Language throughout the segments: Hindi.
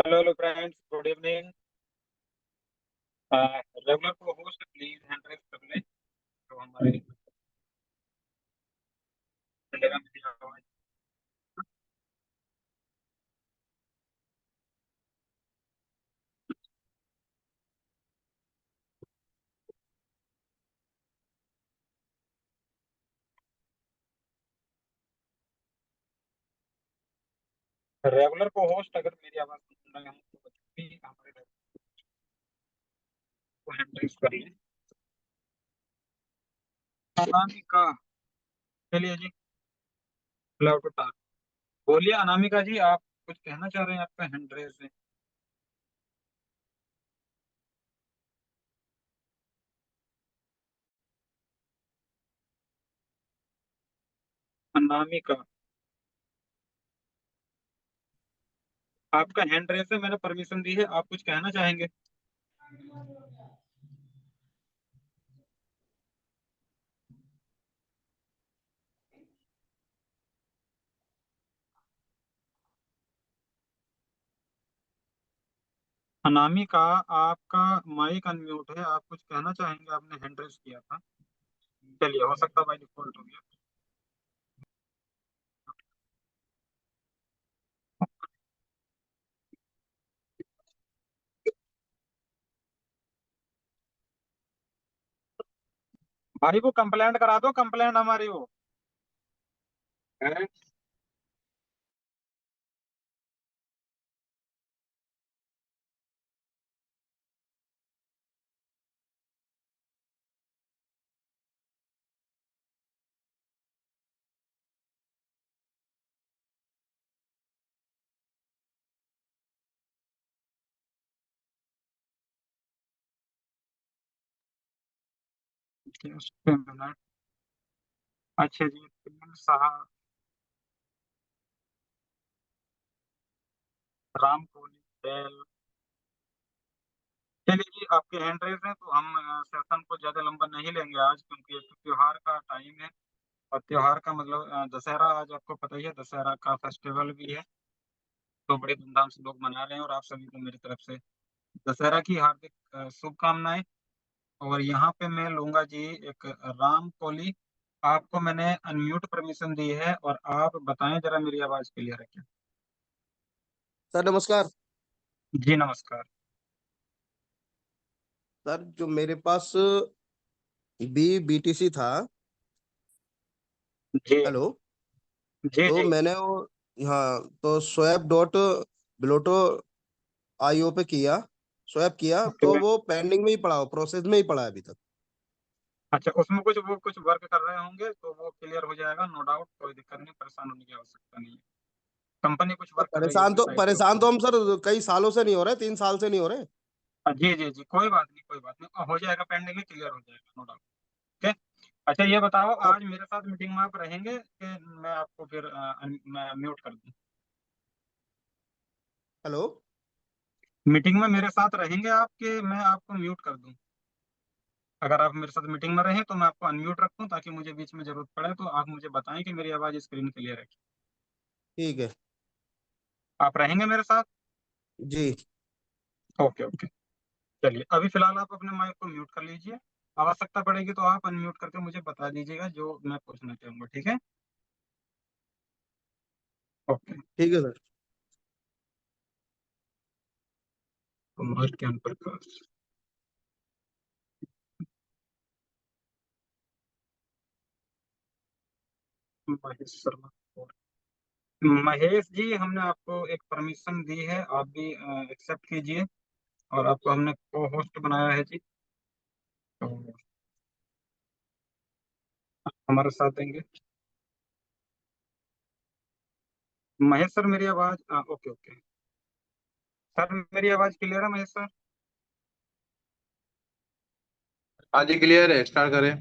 Hello hello friends, good evening. Regular को होस्ट प्लीज हैंड रेस कर लें तो हमारे चलेगा मेरी आवाज। रेगुलर को होस्ट अगर मेरी आवाज सुन रहे हो तो भी हमारे regular को हैंड रेस कर लें। अनामिका, चलिए जी, अलाउ टू टॉक। बोलिए अनामिका जी, आप कुछ कहना चाह रहे हैं आपका हैंड रेस है। अनामिका, आपका हैंड रेस है, मैंने परमिशन दी है, आप कुछ कहना चाहेंगे। अनामिका, आपका माइक अनम्यूट है, आप कुछ कहना चाहेंगे, आपने हैंड रेस किया था। चलिए, हो सकता है बाई डिफॉल्ट हो गया। भाई वो कंप्लेंट करा दो, कंप्लेंट हमारी वो है। Just a minute। अच्छा जी, तीन साहब, राम कोहली, बैल। चलिए जी, आपके हैंड रेस हैं तो हम सेशन को ज्यादा लंबा नहीं लेंगे आज, क्योंकि ये तो त्योहार का टाइम है। और त्योहार का मतलब दशहरा, आज आपको पता ही है, दशहरा का फेस्टिवल भी है। तो बड़े धूमधाम से लोग मना रहे हैं और आप सभी को मेरी तरफ से दशहरा की हार्दिक शुभकामनाएं। और यहाँ पे मैं लूंगा जी एक राम कोहली। आपको मैंने अनम्यूट परमिशन दी है और आप बताएं जरा, मेरी आवाज क्लियर है क्या। सर नमस्कार। जी नमस्कार। सर जो मेरे पास बीटीसी था। जी हेलो। जी तो जी। मैंने वो, हाँ, तो स्वैप डॉट बिलोटो आईओ पे किया, स्वैप किया, तो ओके। वो पेंडिंग में ही पड़ा, हो प्रोसेस में ही पड़ा है अभी तक। अच्छा, उसमें कुछ वो कुछ वर्क कर रहे होंगे तो वो क्लियर हो जाएगा, नो डाउट, कोई दिक्कत नहीं, परेशान होने की आवश्यकता नहीं है। कंपनी कुछ तो वर्क कर रही होगी साइड के परेशान ऊपर। तो हम सर कई सालों से नहीं हो रहे, 3 साल से नहीं हो रहे। जी जी जी, कोई बात नहीं, कोई बात नहीं, हो जाएगा, पेंडिंग में क्लियर हो जाएगा, नो डाउट। ओके। अच्छा ये बताओ, तो आज मेरे साथ मीटिंग में आप रहेंगे कि मैं आपको फिर मैं म्यूट कर दूं। हेलो। मीटिंग में मेरे साथ रहेंगे आप कि मैं आपको म्यूट कर दूं। अगर आप मेरे साथ मीटिंग में रहें तो मैं आपको अनम्यूट रखूं, ताकि मुझे बीच में जरूरत पड़े तो आप मुझे बताएं कि मेरी आवाज स्क्रीन क्लियर है। ठीक है। आप रहेंगे मेरे साथ। जी। Okay okay. चलिए, अभी फिलहाल आप अपने माइक को म्यूट कर लीजिए। आवश्यकता पड़ेगी तो आप अनम्यूट करके मुझे बता दीजिएगा जो मैं पूछना चाहूंगा, ठीक है। ओके। ठीक है सर। कुमार ज्ञान प्रकाश, महेश शर्मा। महेश जी, हमने आपको एक परमिशन दी है, आप भी एक्सेप्ट कीजिए। और आपको हमने को होस्ट बनाया है जी, तो हमारे साथ देंगे। महेश सर, मेरी आवाज ओके ओके। सर मेरी आवाज क्लियर है महेश सर। हाँ जी, क्लियर है, स्टार्ट करें।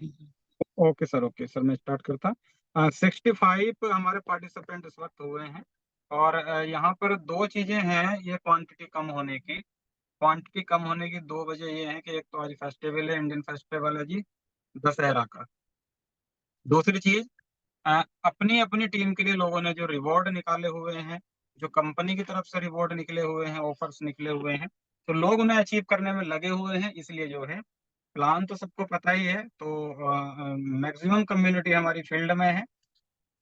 ओके सर, मैं स्टार्ट करता। 65 हमारे पार्टिसिपेंट इस वक्त हुए हैं। और यहाँ पर दो चीजें हैं ये क्वांटिटी कम होने की। क्वांटिटी कम होने की दो वजह ये है कि एक तो आज फेस्टिवल है, इंडियन फेस्टिवल है जी, दशहरा का। दूसरी चीज, अपनी अपनी टीम के लिए लोगों ने जो रिवॉर्ड निकाले हुए हैं, जो कंपनी की तरफ से रिवॉर्ड निकले हुए हैं, ऑफर्स निकले हुए हैं, तो लोग उन्हें अचीव करने में लगे हुए हैं। इसलिए जो है प्लान तो सबको पता ही है, तो मैक्सिमम कम्युनिटी हमारी फील्ड में है,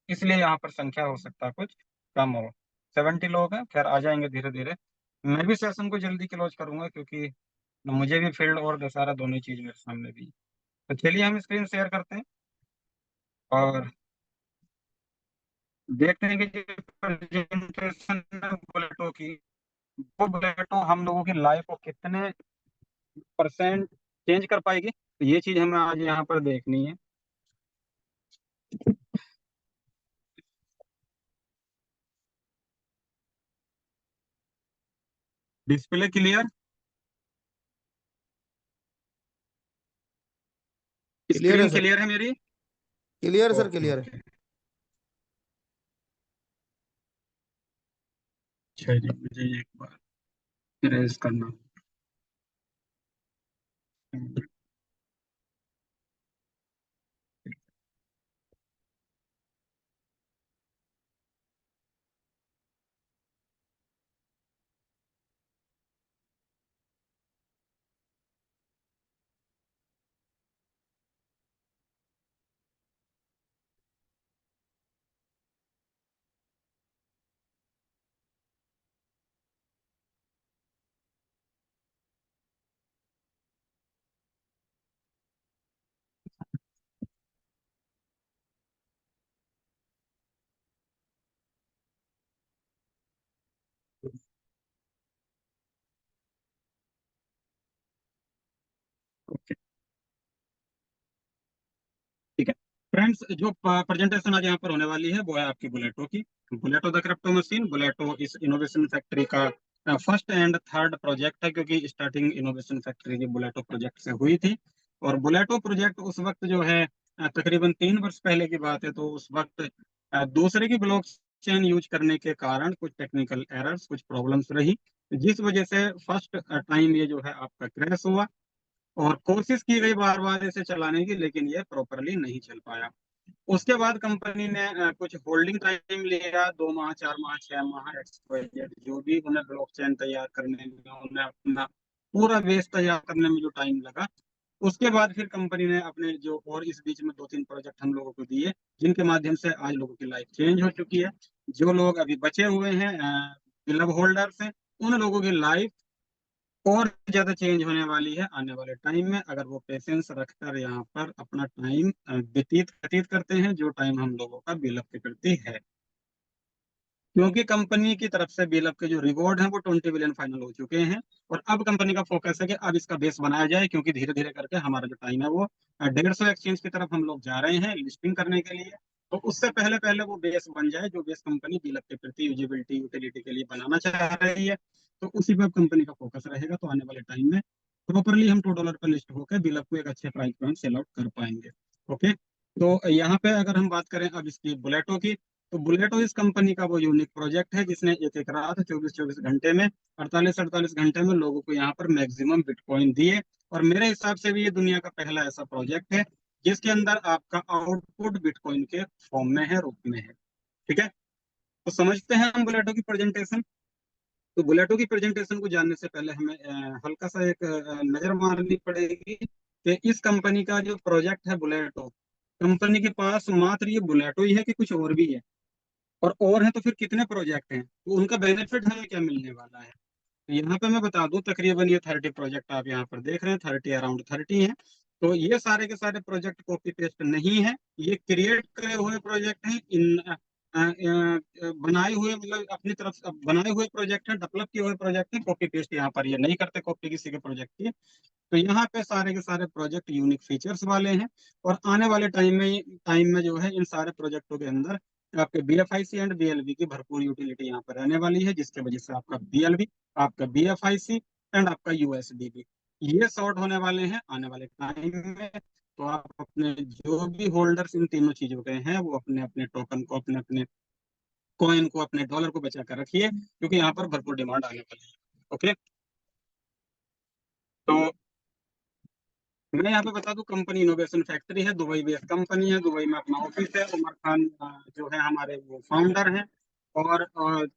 इसलिए यहाँ पर संख्या हो सकता है कुछ कम हो। 70 लोग हैं, खैर आ जाएंगे धीरे धीरे। मैं भी सेशन को जल्दी क्लोज करूंगा, क्योंकि मुझे भी फील्ड और दशहरा दोनों ही चीज मेरे सामने भी है। तो चलिए हम स्क्रीन शेयर करते हैं और देखते हैं कि जो प्रेजेंटेशन है बुलेटो की, वो बुलेटो हम लोगों की लाइफ को कितने परसेंट चेंज कर पाएगी, तो ये चीज हमें आज यहाँ पर देखनी है। Display clear? क्लियर है स्क्रीन सर। क्लियर है मेरी? क्लियर सर, ओके क्लियर है। ओके। चलिए मुझे एक बार इरेज करना। ओके ठीक है फ्रेंड्स, जो प्रेजेंटेशन आज यहाँ पर होने वाली है वो है आपकी बुलेटो की। बुलेटो द क्रिप्टो मशीन, बुलेटो इस इनोवेशन फैक्ट्री का फर्स्ट एंड थर्ड प्रोजेक्ट है, क्योंकि स्टार्टिंग इनोवेशन फैक्ट्री की बुलेटो प्रोजेक्ट से हुई थी। और बुलेटो प्रोजेक्ट उस वक्त जो है तकरीबन 3 वर्ष पहले की बात है, तो उस वक्त दूसरे की ब्लॉक चेन यूज करने के कारण कुछ टेक्निकल एरर्स, कुछ प्रॉब्लम्स रही, जिस वजह से फर्स्ट टाइम ये जो है आपका क्रैश हुआ। और कोशिश की गई बार बार इसे चलाने की, लेकिन ये प्रॉपरली नहीं चल पाया। उसके बाद कंपनी ने कुछ होल्डिंग टाइम लिया, 2 माह, 4 माह, 6 माह, XYZ, जो भी उन्हें ब्लॉकचेन तैयार करने में, उन्हें अपना पूरा बेस तैयार करने में जो टाइम लगा। उसके बाद फिर कंपनी ने अपने जो, और इस बीच में 2-3 प्रोजेक्ट हम लोगों को दिए, जिनके माध्यम से आज लोगों की लाइफ चेंज हो चुकी है। जो लोग अभी बचे हुए हैं, क्लब होल्डर्स हैं, उन लोगों की लाइफ और ज्यादा चेंज होने वाली है आने वाले टाइम में, अगर वो पेशेंस रखकर यहाँ पर अपना टाइम व्यतीत व्यतीत करते हैं, जो टाइम हम लोगों का बिल्डअप के प्रति है। क्योंकि कंपनी की तरफ से बिल्डअप के जो रिवॉर्ड हैं वो 20 बिलियन फाइनल हो चुके हैं। और अब कंपनी का फोकस है कि अब इसका बेस बनाया जाए, क्योंकि धीरे धीरे करके हमारा जो टाइम है वो 150 एक्सचेंज की तरफ हम लोग जा रहे हैं लिस्टिंग करने के लिए। तो उससे पहले पहले वो बेस बन जाए, जो बेस कंपनी बिल्डअप के प्रति यूजिबिलिटी यूटिलिटी के लिए बनाना चाह रही है। तो उसी पर कंपनी का फोकस रहेगा, तो आने वाले टाइम में प्रॉपरली हम $2 पर लिस्ट होकर बिल्डअप को एक अच्छे प्राइस पर हम सेल आउट कर पाएंगे। ओके, तो यहाँ पे अगर हम बात करें अब इसकी बुलेटो की, तो बुलेटो इस कंपनी का वो यूनिक प्रोजेक्ट है, जिसने एक एक रात 24-24 घंटे में, 48-48 घंटे में लोगों को यहाँ पर मैक्सिमम बिटकॉइन दिए। और मेरे हिसाब से भी ये दुनिया का पहला ऐसा प्रोजेक्ट है जिसके अंदर आपका आउटपुट बिटकॉइन के फॉर्म में है, रूप में है। ठीक है, तो समझते हैं हम बुलेटो की प्रेजेंटेशन। तो बुलेटो की प्रेजेंटेशन को जानने से पहले हमें हल्का सा एक नजर मारनी पड़ेगी कि इस कंपनी का जो प्रोजेक्ट है बुलेटो, कंपनी के पास मात्र ये बुलेटो ही है कि कुछ और भी है? और है तो फिर कितने प्रोजेक्ट हैं, तो उनका बेनिफिट हमें क्या मिलने वाला है? तो यहाँ पे मैं बता दूं, तकरीबन ये 30 प्रोजेक्ट आप यहाँ पर देख रहे हैं, 30 अराउंड 30 हैं। तो ये सारे के सारे प्रोजेक्ट कॉपी पेस्ट नहीं है, ये क्रिएट करे हुए प्रोजेक्ट हैं। इन बनाए हुए, मतलब अपनी तरफ से बनाए हुए प्रोजेक्ट हैं, डेवलप किए हुए प्रोजेक्ट हैं। कॉपी पेस्ट यहाँ पर ये नहीं करते कॉपी किसी के प्रोजेक्ट की। तो यहाँ पे सारे के सारे प्रोजेक्ट यूनिक फीचर्स वाले हैं। और आने वाले टाइम में जो है इन सारे प्रोजेक्टों के अंदर आपके BFIC एंड BLV की भरपूर यूटिलिटी यहाँ पर रहने वाली है, जिसके वजह से आपका BLV, आपका BFIC एंड आपका USDB ये सॉर्ट होने वाले हैं आने वाले टाइम में। तो आप अपने जो भी होल्डर्स इन तीनों चीजों के हैं, वो अपने अपने टोकन को, अपने अपने कॉइन को, अपने डॉलर को बचा कर रखिए, क्योंकि यहाँ पर भरपूर डिमांड आने वाली है। ओके, तो मैं यहाँ पे बता दूं, कंपनी इनोवेशन फैक्ट्री है, दुबई बेस्ड कंपनी है, दुबई में अपना ऑफिस है। उमर खान जो है हमारे वो फाउंडर हैं। और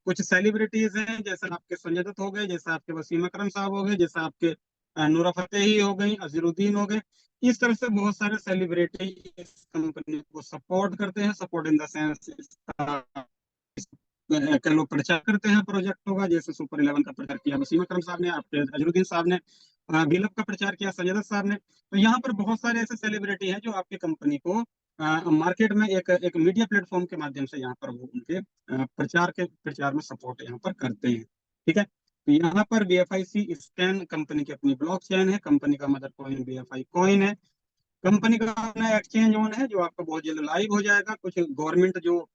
कुछ सेलिब्रिटीज हैं, जैसे आपके संजय दत्त हो गए, जैसे आपके वसीम अकरम साहब हो गए, जैसे आपके नूरा फतेही हो गई, अजहरुद्दीन हो गए। इस तरह से बहुत सारे सेलिब्रिटी इस कंपनी को सपोर्ट करते हैं। सपोर्ट इन द सेंस कह लो प्रचार करते हैं प्रोजेक्टों का। जैसे सुपर 11 का प्रचार किया वसीम अकरम साहब ने, आपके अजहरुद्दीन साहब ने, गिलप का प्रचार किया संजय दत्त साहब ने। तो यहाँ पर बहुत सारे ऐसे सेलिब्रिटी हैं जो आपकी कंपनी को मार्केट में एक एक मीडिया प्लेटफॉर्म के माध्यम से यहाँ पर वो उनके प्रचार में सपोर्ट यहाँ पर करते हैं। ठीक है, तो यहाँ पर BFIC स्कैन कंपनी की अपनी ब्लॉकचेन है, कंपनी का मदर कॉइन BFI कॉइन है, कंपनी का अपना एक्सचेंज ऑन है जो आपका बहुत जल्द लाइव हो जाएगा। कुछ गवर्नमेंट जो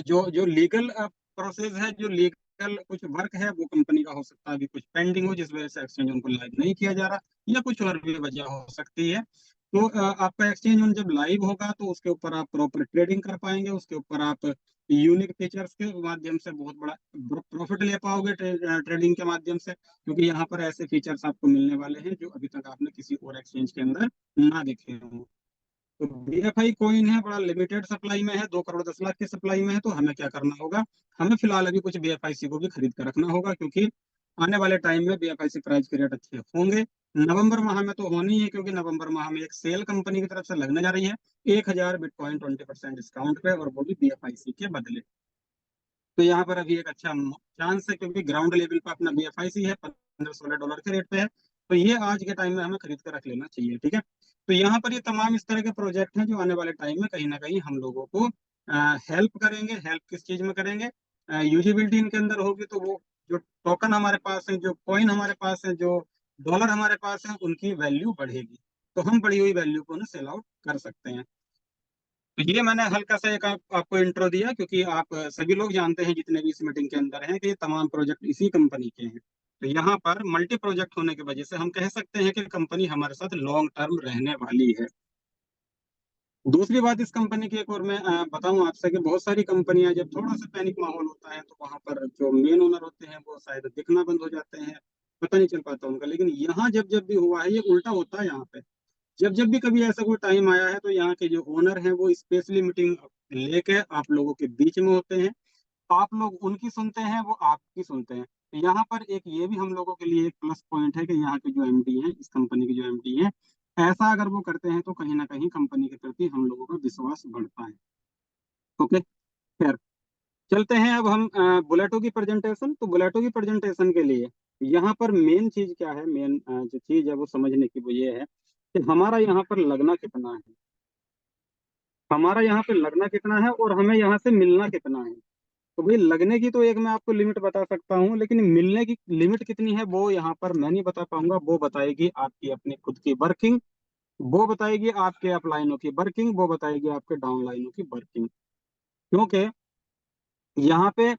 जो लीगल प्रोसेस है, जो लीगल कुछ वर्क है, वो कंपनी का हो सकता है अभी कुछ पेंडिंग हो, जिस वजह से एक्सचेंज उनको लाइव नहीं किया जा रहा, या कुछ और भी वजह हो सकती है। तो आपका एक्सचेंज ऑन जब लाइव होगा तो उसके ऊपर आप प्रॉपर ट्रेडिंग कर पाएंगे, उसके ऊपर आप यूनिक फीचर्स के माध्यम से बहुत बड़ा प्रॉफिट ले पाओगे ट्रेडिंग के माध्यम से, क्योंकि यहाँ पर ऐसे फीचर्स आपको मिलने वाले हैं जो अभी तक आपने किसी और एक्सचेंज के अंदर ना देखे हों। तो BFI कॉइन है, बड़ा लिमिटेड सप्लाई में है, 2 करोड़ 10 लाख की सप्लाई में है। तो हमें क्या करना होगा, हमें फिलहाल अभी कुछ BFIC को भी खरीद कर रखना होगा, क्योंकि आने वाले टाइम में BFIC प्राइस के रेट अच्छे होंगे। नवंबर माह में तो होनी है, क्योंकि नवंबर माह में एक सेल कंपनी की तरफ से लगने जा रही है, 1,000 बिटकॉइन 20% डिस्काउंट पे, और वो भी BFIC के बदले। तो यहाँ पर अभी एक अच्छा चांस है, क्योंकि ग्राउंड लेवल पर अपना BFIC है, $15-16 के रेट पे है। तो ये आज के टाइम में हमें खरीद कर रख लेना चाहिए। ठीक है, तो यहाँ पर ये तमाम इस तरह के प्रोजेक्ट हैं जो आने वाले टाइम में कहीं ना कहीं हम लोगों को हेल्प करेंगे। हेल्प किस चीज में करेंगे, यूजिबिलिटी इनके अंदर होगी तो वो जो टोकन हमारे पास है, जो कॉइन हमारे पास है, जो डॉलर हमारे पास है, उनकी वैल्यू बढ़ेगी। तो हम बढ़ी हुई वैल्यू को ना सेल आउट कर सकते हैं। तो ये मैंने हल्का सा एक आपको इंट्रो दिया, क्योंकि आप सभी लोग जानते हैं जितने भी इस मीटिंग के अंदर हैं कि ये तमाम प्रोजेक्ट इसी कंपनी के हैं। तो यहाँ पर मल्टी प्रोजेक्ट होने की वजह से हम कह सकते हैं कि कंपनी हमारे साथ लॉन्ग टर्म रहने वाली है। दूसरी बात इस कंपनी की एक और मैं बताऊं आपसे कि बहुत सारी कंपनियां जब थोड़ा सा पैनिक माहौल होता है तो वहां पर जो मेन ओनर होते हैं वो शायद दिखना बंद हो जाते हैं, पता नहीं चल पाता उनका। लेकिन यहाँ जब जब भी हुआ है, ये उल्टा होता है यहाँ पे। जब जब भी कभी ऐसा कोई टाइम आया है तो यहाँ के जो ओनर हैं वो स्पेशली मीटिंग लेके आप लोगों के बीच में होते हैं। आप लोग उनकी सुनते हैं, वो आपकी सुनते हैं। तो यहाँ पर एक ये भी हम लोगों के लिए एक प्लस पॉइंट है कि यहाँ के जो MD हैं, इस कंपनी के जो MD हैं, ऐसा अगर वो करते हैं तो कहीं ना कहीं कंपनी के प्रति हम लोगों का विश्वास बढ़ता है। ओके, खैर, चलते हैं अब हम बुलेटो की प्रेजेंटेशन। तो बुलेटो की प्रेजेंटेशन के लिए यहाँ पर मेन चीज क्या है, मेन जो चीज है वो समझने की वो ये है कि हमारा यहाँ पर लगना कितना है, हमारा यहाँ पे लगना कितना है और हमें यहाँ से मिलना कितना है। तो भाई लगने की तो एक मैं आपको लिमिट बता सकता हूँ, लेकिन मिलने की लिमिट कितनी है वो यहाँ पर मैं नहीं बता पाऊंगा। वो बताएगी आपकी अपनी खुद की वर्किंग, वो बताएगी आपके अपलाइनों की वर्किंग, वो बताएगी आपके डाउनलाइनों की वर्किंग। क्योंकि यहाँ पे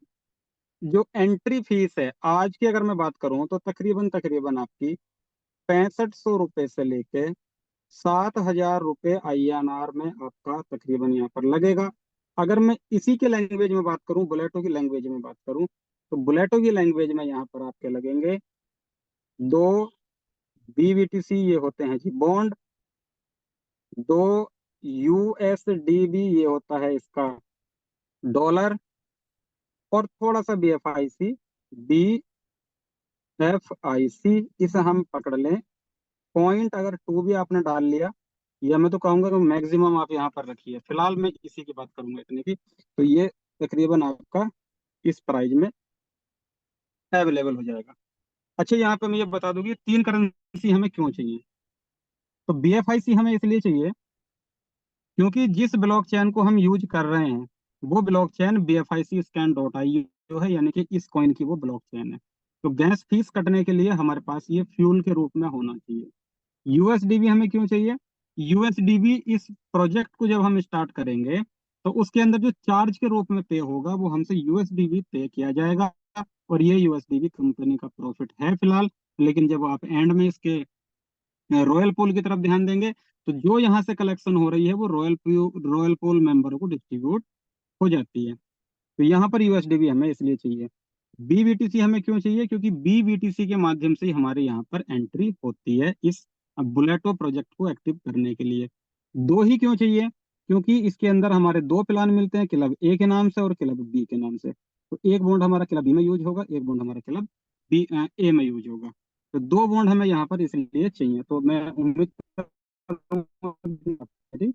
जो एंट्री फीस है आज की अगर मैं बात करूँ तो तकरीबन तकरीबन आपकी 6500 रुपये से लेके 7,000 रुपये INR में आपका तकरीबन यहाँ पर लगेगा। अगर मैं इसी के लैंग्वेज में बात करूं, बुलेटो की लैंग्वेज में बात करूं, तो बुलेटो की लैंग्वेज में यहाँ पर आपके लगेंगे 2 BBTC, ये होते हैं जी बॉन्ड, 2 USDB, ये होता है इसका डॉलर, और थोड़ा सा BFIC इसे हम पकड़ लें। पॉइंट अगर 2 भी आपने डाल लिया, या मैं तो कहूंगा कि मैक्सिमम आप यहाँ पर रखिए। फिलहाल मैं इसी की बात करूंगा इतने की। तो ये तकरीबन आपका इस प्राइस में अवेलेबल हो जाएगा। अच्छा, यहाँ पे मैं ये बता दूंगी 3 करेंसी हमें क्यों चाहिए। तो BFIC हमें इसलिए चाहिए क्योंकि जिस ब्लॉकचेन को हम यूज कर रहे हैं वो ब्लॉकचेन BFIC scan.io है, यानी कि इस कॉइन की वो ब्लॉकचेन है। तो गैस फीस कटने के लिए हमारे पास ये फ्यूल के रूप में होना चाहिए। USDB हमें क्यों चाहिए, USDB इस प्रोजेक्ट को जब हम स्टार्ट करेंगे तो उसके अंदर जो चार्ज के रूप में पे होगा वो हमसे USDB पे किया जाएगा। और ये USDB कंपनी का प्रॉफिट है फिलहाल, लेकिन जब आप एंड में इसके रॉयल पूल की तरफ ध्यान देंगे तो जो यहाँ से कलेक्शन हो रही है वो रॉयल पूल मेंबरों को डिस्ट्रीब्यूट हो जाती है। तो यहाँ पर USDB हमें इसलिए चाहिए। BBTC हमें क्यों चाहिए, क्योंकि BBTC के माध्यम से ही हमारे यहाँ पर एंट्री होती है इस बुलेटो प्रोजेक्ट को एक्टिव करने के लिए। दो ही क्यों चाहिए, क्योंकि इसके अंदर हमारे दो प्लान मिलते हैं, क्लब ए के नाम से और क्लब बी के नाम से। तो एक बॉन्ड हमारा क्लब बी में यूज होगा, एक बॉन्ड हमारा क्लब बी ए में यूज होगा। तो दो बॉन्ड हमें यहाँ पर इसलिए चाहिए। तो मैं उम्मीद करूंगा कि आप मेरी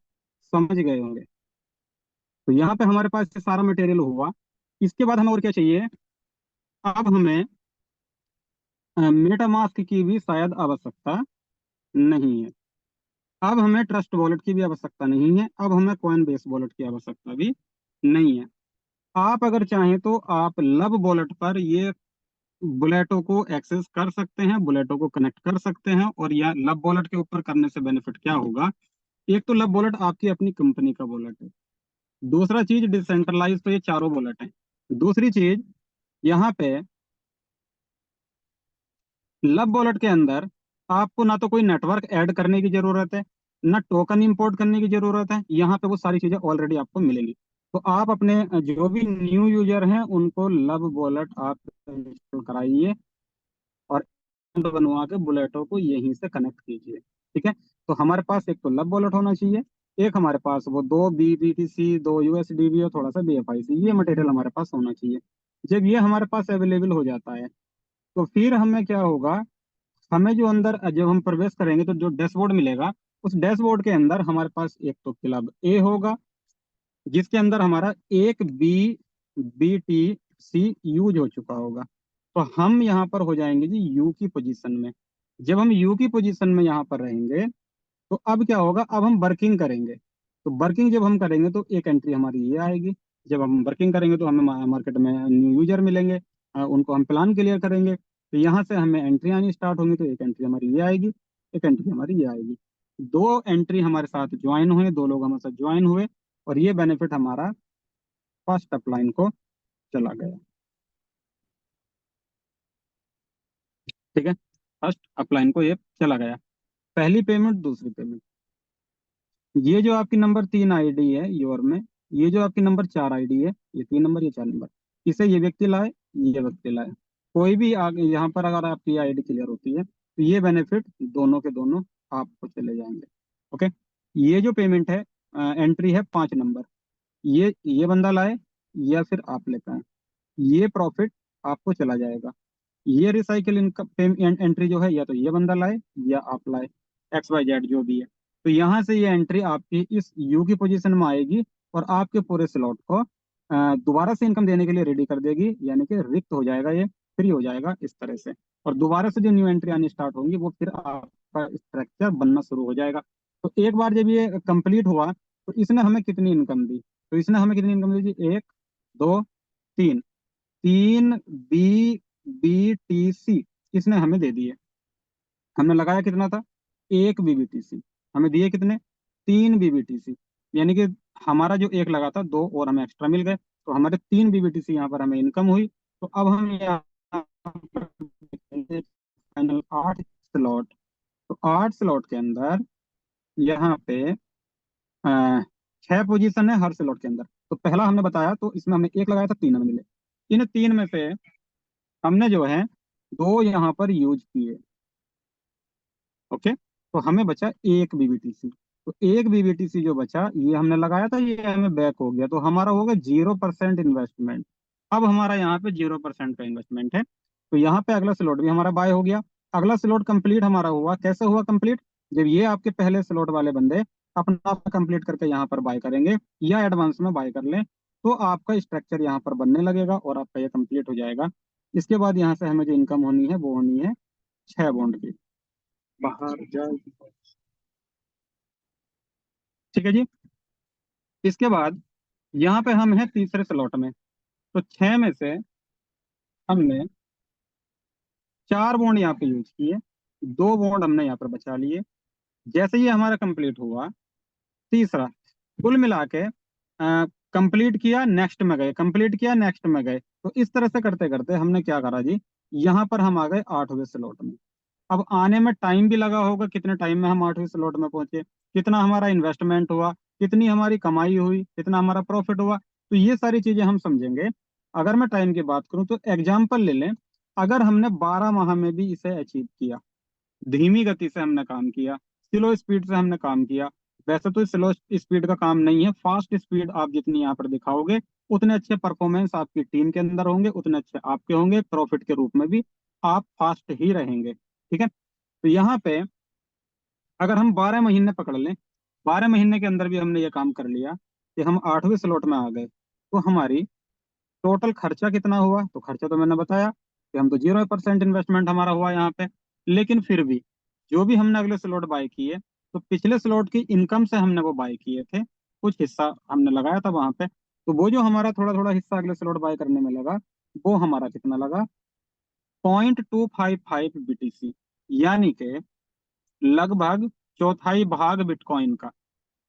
समझ गए होंगे। तो यहाँ पे हमारे पास ये सारा मटेरियल हुआ। इसके बाद हमें और क्या चाहिए? अब हमें मेटामास्क की भी शायद आवश्यकता नहीं है। अब हमें ट्रस्ट वॉलेट की भी आवश्यकता नहीं है। अब हमें कॉइन बेस वॉलेट की आवश्यकता भी नहीं है। आप अगर चाहें तो आप लब वॉलेट पर ये बुलेटो को एक्सेस कर सकते हैं, बुलेटो को कनेक्ट कर सकते हैं। और यह लब वॉलेट के ऊपर करने से बेनिफिट क्या होगा? एक तो लब वॉलेट आपकी अपनी कंपनी का वॉलेट है। दूसरा चीज डिसेंट्रलाइज, तो ये चारों वॉलेट है। दूसरी चीज, यहाँ पे लब वॉलेट के अंदर आपको ना तो कोई नेटवर्क ऐड करने की जरूरत है, ना टोकन इंपोर्ट करने की जरूरत है। यहाँ पे वो सारी चीजें ऑलरेडी आपको मिलेंगी। तो आप अपने जो भी न्यू यूजर हैं उनको लब वॉलेट आप इंस्टॉल कराइए और अकाउंट बनवा के बुलेटो को यहीं से कनेक्ट कीजिए। ठीक है। तो हमारे पास एक तो लब वॉलेट होना चाहिए, एक हमारे पास वो दो BBTC, दो USDB और थोड़ा सा BFIC, ये मटेरियल हमारे पास होना चाहिए। जब ये हमारे पास अवेलेबल हो जाता है तो फिर हमें क्या होगा? हमें जो अंदर जब हम प्रवेश करेंगे तो जो डैशबोर्ड मिलेगा, उस डैशबोर्ड के अंदर हमारे पास एक तो क्लब ए होगा जिसके अंदर हमारा एक BBTC यूज हो चुका होगा। तो हम यहाँ पर हो जाएंगे जी यू की पोजीशन में। जब हम यू की पोजीशन में यहाँ पर रहेंगे तो अब क्या होगा? अब हम वर्किंग करेंगे। तो वर्किंग जब हम करेंगे तो एक एंट्री हमारी ये आएगी। जब हम वर्किंग करेंगे तो हमें मार्केट में न्यू यूजर मिलेंगे, उनको हम प्लान क्लियर करेंगे। तो यहाँ से हमें एंट्री आनी स्टार्ट होंगी। तो एक एंट्री हमारी ये आएगी, एक एंट्री हमारी ये आएगी। दो एंट्री हमारे साथ ज्वाइन हुए, दो लोग हमारे साथ ज्वाइन हुए, और ये बेनिफिट हमारा फर्स्ट अपलाइन को चला गया। ठीक है, फर्स्ट अपलाइन को ये चला गया। पहली पेमेंट, दूसरी पेमेंट। ये जो आपकी नंबर 3 आईडी है योर में, ये जो आपकी नंबर 4 आईडी है, ये 3 नंबर, ये 4 नंबर, इसे ये व्यक्ति लाए, ये व्यक्ति लाए। कोई भी आगे यहाँ पर अगर आपकी आईडी क्लियर होती है तो ये बेनिफिट दोनों के दोनों आपको चले जाएंगे। ओके। ये जो पेमेंट है, एंट्री है 5 नंबर, ये बंदा लाए या फिर आप लेकर आए, ये प्रॉफिट आपको चला जाएगा। ये रिसाइकिल इनकम एंट्री जो है, या तो ये बंदा लाए या आप लाए, XYZ जो भी है। तो यहाँ से ये एंट्री आपकी इस यू की पोजीशन में आएगी और आपके पूरे स्लॉट को दोबारा से इनकम देने के लिए रेडी कर देगी। यानी कि रिक्त हो जाएगा, ये फ्री हो जाएगा इस तरह से। और दोबारा से जो न्यू एंट्री आनी स्टार्ट होंगी वो फिर आपका स्ट्रक्चर बनना शुरू हो जाएगा। तो एक बार जब ये कंप्लीट हुआ तो इसने हमें कितनी इनकम दी? तो इसने हमें कितनी इनकम दी जी? 1, 2, 3, 3 BBTC इसने हमें दे दिए। हमने लगाया कितना था? 1 BBTC। हमें दिए कितने? 3 BBTC। यानी कि हमारा जो एक लगा था, दो और हमें एक्स्ट्रा मिल गए। तो हमारे 3 BBTC यहाँ पर हमें इनकम हुई। तो अब हम यहाँ फाइनल 8 स्लॉट। तो 8 स्लॉट के अंदर यहाँ पे 6 पोजीशन है हर स्लॉट के अंदर। तो पहला हमने बताया, तो इसमें हमने एक लगाया था, 3 हमें मिले। इन 3 में से हमने जो है 2 यहाँ पर यूज किए। ओके। तो हमें बचा 1 BBTC। तो 1 BBTC जो बचा ये हमने लगाया था, ये हमें बैक हो गया। तो हमारा हो गया 0% इन्वेस्टमेंट। अब हमारा यहाँ पे 0% का इन्वेस्टमेंट है। तो यहाँ पे अगला स्लॉट भी हमारा बाय हो गया। अगला स्लॉट कंप्लीट हमारा हुआ। कैसे हुआ कंप्लीट? जब ये आपके पहले स्लॉट वाले बंदे अपना कंप्लीट करके यहाँ पर बाय करेंगे या एडवांस में बाय कर लें, तो आपका स्ट्रक्चर यहाँ पर बनने लगेगा और आपका ये कंप्लीट हो जाएगा। इसके बाद यहाँ से हमें जो इनकम होनी है वो होनी है 6 बॉन्ड की। बाहर जाए। ठीक है जी। इसके बाद यहाँ पे हम हैं तीसरे स्लॉट में। तो 6 में से हमने 4 बॉन्ड यहाँ पे यूज किए, 2 बॉन्ड हमने यहाँ पर बचा लिए। जैसे ही हमारा कंप्लीट हुआ तीसरा, कुल मिला के कंप्लीट किया, नेक्स्ट में गए, कंप्लीट किया, नेक्स्ट में गए। तो इस तरह से करते करते हमने क्या करा जी, यहाँ पर हम आ गए 8वें स्लॉट में। अब आने में टाइम भी लगा होगा, कितने टाइम में हम 8वें स्लॉट में पहुंचे, कितना हमारा इन्वेस्टमेंट हुआ, कितनी हमारी कमाई हुई, कितना हमारा प्रॉफिट हुआ, तो ये सारी चीजें हम समझेंगे। अगर मैं टाइम की बात करूं तो एग्जाम्पल ले लें, अगर हमने 12 माह में भी इसे अचीव किया, धीमी गति से हमने काम किया, स्लो स्पीड से हमने काम किया, वैसे तो स्लो स्पीड का काम नहीं है, फास्ट स्पीड आप जितनी यहाँ पर दिखाओगे उतने अच्छे परफॉर्मेंस आपकी टीम के अंदर होंगे, उतने अच्छे आपके होंगे, प्रॉफिट के रूप में भी आप फास्ट ही रहेंगे। ठीक है, तो यहाँ पे अगर हम 12 महीने पकड़ लें, 12 महीने के अंदर भी हमने ये काम कर लिया कि हम 8वें स्लॉट में आ गए, तो हमारी टोटल खर्चा कितना हुआ, तो खर्चा तो मैंने बताया कि हम तो 0% इन्वेस्टमेंट हमारा हुआ यहाँ पे। लेकिन फिर भी जो भी हमने अगले स्लॉट बाय किए, तो पिछले स्लॉट की इनकम से हमने वो बाय किए थे, कुछ हिस्सा हमने लगाया था वहां पे, तो वो जो हमारा थोड़ा थोड़ा हिस्सा अगले स्लॉट बाय करने में लगा, वो हमारा कितना लगा, 0.255 BTC, यानी कि लगभग चौथाई भाग बिटकॉइन का।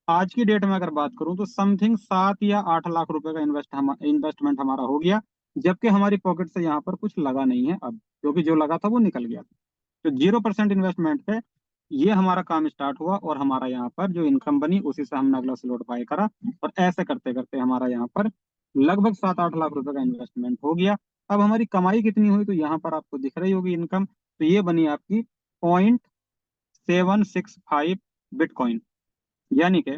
आज की डेट में अगर बात करूं तो समथिंग 7 या 8 लाख रुपए का इन्वेस्टमेंट हमारा हो गया, जबकि हमारी पॉकेट से यहाँ पर कुछ लगा नहीं है अब, क्योंकि जो लगा था वो निकल गया। तो 0% इन्वेस्टमेंट पे ये हमारा काम स्टार्ट हुआ, और हमारा यहाँ पर जो इनकम बनी उसी से हमने अगला स्लॉट बाय करा, और ऐसे करते करते हमारा यहाँ पर लगभग 7-8 लाख रुपए का इन्वेस्टमेंट हो गया। अब हमारी कमाई कितनी हुई, तो यहाँ पर आपको दिख रही होगी इनकम, तो ये बनी आपकी 0.765 बिटकॉइन, यानी कि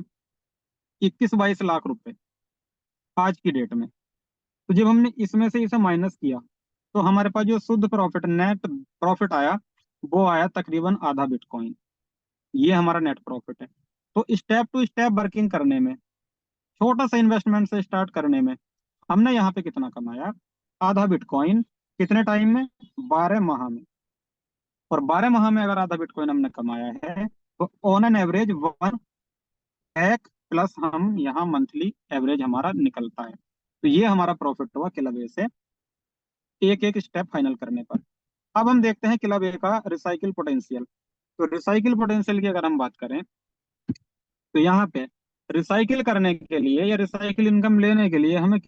21-22 लाख रुपए आज की डेट में। तो जब हमने इसमें से इसे माइनस किया, तो हमारे पास जो शुद्ध प्रॉफिट, नेट प्रॉफिट आया, वो आया तकरीबन आधा बिटकॉइन। ये हमारा नेट प्रॉफिट है। तो स्टेप टू स्टेप वर्किंग करने में, छोटा सा इन्वेस्टमेंट से स्टार्ट करने में, हमने यहाँ पे कितना कमाया, आधा बिटकॉइन, कितने टाइम में, 12 माह में। और 12 माह में अगर आधा बिटकॉइन हमने कमाया है, तो on an average 1 lakh plus हम यहाँ मंथली एवरेज हमारा निकलता है। तो ये हमारा प्रॉफिट हुआ क्लब ए से, एक एक स्टेप फाइनल करने पर। अब हम देखते हैं क्लब ए का रिसाइकिल पोटेंशियल। तो रिसाइकिल पोटेंशियल की अगर हम बात करें, तो यहाँ पे रिसाइकिल करने के लिए या रिसाइकिल इनकम लेने के लिए हमें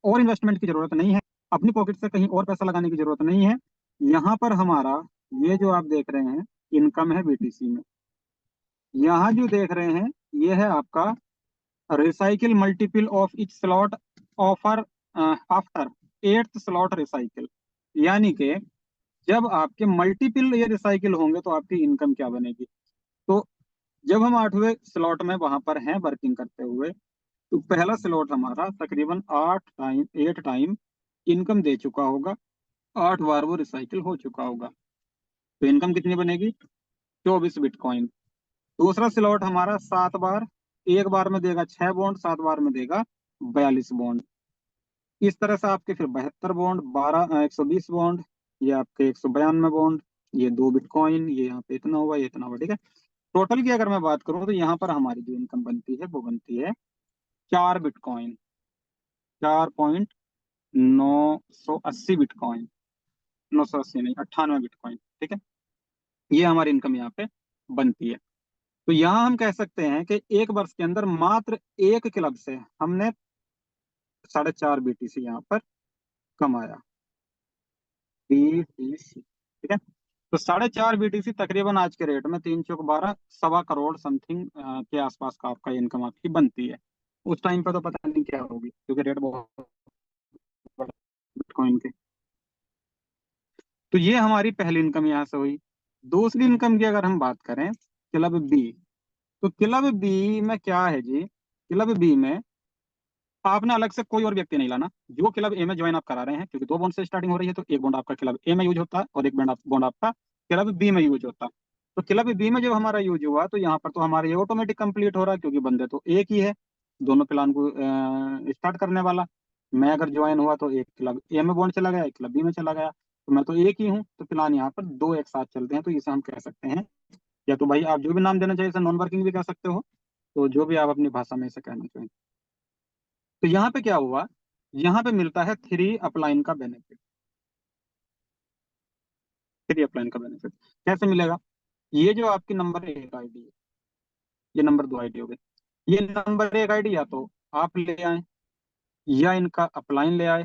और इन्वेस्टमेंट की जरूरत नहीं है, अपनी पॉकेट से कहीं और पैसा लगाने की जरूरत नहीं है। यहाँ पर हमारा ये जो आप देख रहे हैं इनकम है बीटीसी में, यहाँ जो देख रहे हैं ये है आपका recycle multiple of each slot offer after 8th slot recycle, यानी कि जब आपके मल्टीपल ये रिसाइकिल होंगे तो आपकी इनकम क्या बनेगी। तो जब हम 8वें स्लॉट में वहां पर हैं वर्किंग करते हुए, तो पहला स्लॉट हमारा तकरीबन 8 टाइम इनकम दे चुका होगा, 8 बार वो रिसाइकिल हो चुका होगा, तो इनकम कितनी बनेगी, 24 बिटकॉइन। दूसरा स्लॉट हमारा 7 बार, एक बार में देगा 6 बॉन्ड, 7 बार में देगा 42 बॉन्ड। इस तरह से आपके फिर 72 बॉन्ड, 120 बॉन्ड, ये आपके 192 बॉन्ड, ये 2 बिटकॉइन, ये यहाँ पे इतना हुआ, ये इतना हुआ। ठीक है, टोटल की अगर मैं बात करूं तो यहाँ पर हमारी जो इनकम बनती है वो बनती है 4 बिटकॉइन, 4.980 बिटकॉइन, 980 नहीं, 98 बिटकॉइन। ठीक है, ये हमारी इनकम यहाँ पे बनती है। तो यहाँ हम कह सकते हैं कि एक वर्ष के अंदर मात्र एक क्लब से हमने 4.5 BTC यहाँ पर कमाया, BTC। ठीक है, तो 4.5 BTC तकरीबन आज के रेट में 3 चौक 12, 1.25 करोड़ समथिंग के आसपास का आपका इनकम आपकी बनती है। उस टाइम पे तो पता नहीं क्या होगी, क्योंकि रेट बहुत बड़ा बिटकॉइन के। तो ये हमारी पहली इनकम यहाँ से हुई। दूसरी इनकम की अगर हम बात करें, क्लब बी, तो क्लब बी में क्या है जी, क्लब बी में आपने अलग से कोई और व्यक्ति नहीं लाना, जो क्लब ए में ज्वाइन आप करा रहे हैं, क्योंकि 2 बॉन्ड से स्टार्टिंग हो रही है, तो एक बॉन्ड आपका क्लब ए में यूज होता है और एक बॉन्ड आपका क्लब बी में यूज होता है। तो क्लब बी में जब हमारा यूज हुआ, तो यहाँ पर तो हमारा ये ऑटोमेटिक कंप्लीट हो रहा है, क्योंकि बंदे तो एक ही है दोनों प्लान को स्टार्ट करने वाला। मैं अगर ज्वाइन हुआ तो एक क्लब ए में बॉन्ड चला गया, एक क्लब बी में चला गया, तो मैं तो एक ही हूँ, तो प्लान यहाँ पर दो एक साथ चलते हैं। तो इसे हम कह सकते हैं, या तो भाई आप जो भी नाम देना चाहिए, इसे नॉन वर्किंग भी कह सकते हो, तो जो भी आप अपनी भाषा में इसे कहना चाहिए। तो यहाँ पे क्या हुआ, यहाँ पे मिलता है 3 अपलाइन का बेनिफिट। 3 अपलाइन का बेनिफिट कैसे मिलेगा, ये जो आपकी नंबर 1 आईडी है, ये नंबर 2 आईडी हो गई, ये नंबर 1 आईडी या तो आप ले आए, या इनका अपलाइन ले आए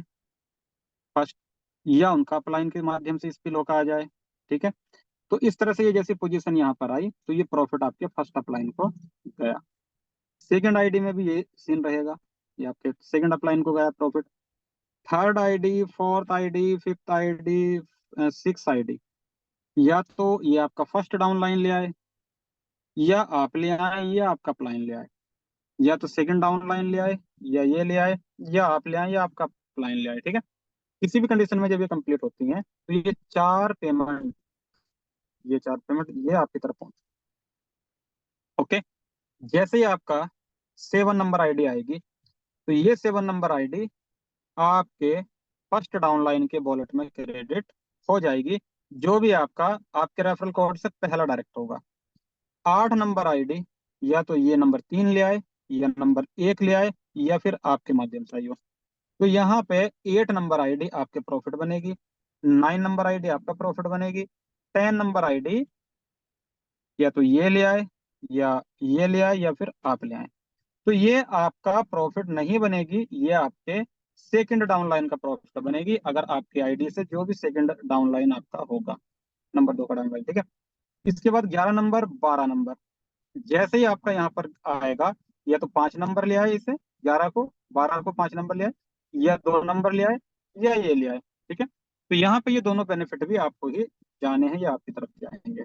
फर्स्ट, या उनका अपलाइन के माध्यम से इस पे लोग आ जाए। ठीक है, तो इस तरह से ये जैसी पोजीशन यहाँ पर आई, तो ये प्रॉफिट आपके फर्स्ट अपलाइन को गया। सेकंड आईडी में भी ये सीन रहेगा, ये आपके सेकंड अपलाइन को गया profit. Third ID, fourth ID, fifth ID, 6th ID, या तो ये आपका फर्स्ट डाउन लाइन ले आए, या आप ले आए या आपका अपलाइन ले आए, या तो सेकंड डाउन लाइन ले आए, या ये ले आए, या आप ले आए या आपका अपलाइन ले आए। ठीक है, किसी भी कंडीशन में जब ये कंप्लीट होती हैं तो ये चार पेमेंट ये आपकी तरफ पहुंचे। ओके, जैसे ही आपका 7 नंबर आईडी आएगी तो ये 7 नंबर आईडी आपके फर्स्ट डाउन लाइन के वॉलेट में क्रेडिट हो जाएगी, जो भी आपके रेफरल कोड से पहला डायरेक्ट होगा। 8 नंबर आईडी या तो ये नंबर 3 ले आए, या नंबर 1 ले आए, या फिर आपके माध्यम से आई हो। तो यहाँ पे 8 नंबर आईडी आपके प्रॉफिट बनेगी, 9 नंबर आईडी आपका प्रॉफिट बनेगी, 10 नंबर आईडी या तो ये ले आए या ये ले आए या फिर आप ले आए। तो ये आपका प्रॉफिट नहीं बनेगी, ये आपके सेकंड डाउन लाइन का प्रॉफिट बनेगी, अगर आपकी आईडी से जो भी सेकंड डाउन लाइन आपका होगा, नंबर 2 का डाउन लाइन। ठीक है, इसके बाद 11 नंबर 12 नंबर, जैसे ही आपका यहाँ पर आएगा, या तो 5 नंबर ले आए इसे, 11 को 12 को 5 नंबर ले आए, या 2 नंबर ले आए, या ये ले आए। ठीक है, तो यहाँ पे ये दोनों बेनिफिट भी आपको ही जाने हैं या आपकी तरफ जाएंगे।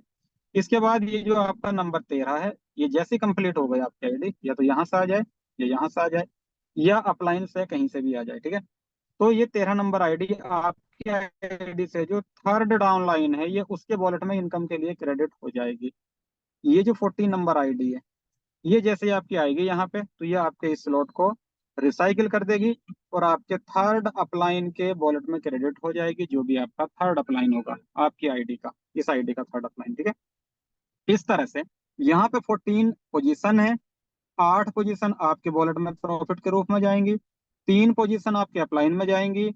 इसके बाद ये जो आपका नंबर 13 है, ये जैसे कंप्लीट हो गई आपकी आईडी, या तो यहाँ से आ जाए, या यहाँ से आ जाए, या अपलाइन से कहीं से भी आ जाए। ठीक है, तो ये 13 नंबर आईडी आपकी आईडी से जो थर्ड डाउन लाइन है, ये उसके वॉलेट में इनकम के लिए क्रेडिट हो जाएगी। ये जो 14 नंबर आईडी है, ये जैसे ही आपकी आएगी यहाँ पे, तो ये आपके इस स्लॉट को रिसाइकिल कर देगी और आपके थर्ड अपलाइन के वॉलेट में क्रेडिट हो जाएगी, जो भी आपका थर्ड अपलाइन होगा आपकी आईडी का, इस आईडी का थर्ड अपलाइन। ठीक है, इस तरह से यहाँ पे 14 पोजीशन है, 8 पोजीशन आपके वॉलेट में प्रॉफिट के रूप में जाएंगी, 3 पोजीशन आपके अपलाइन में जाएंगी,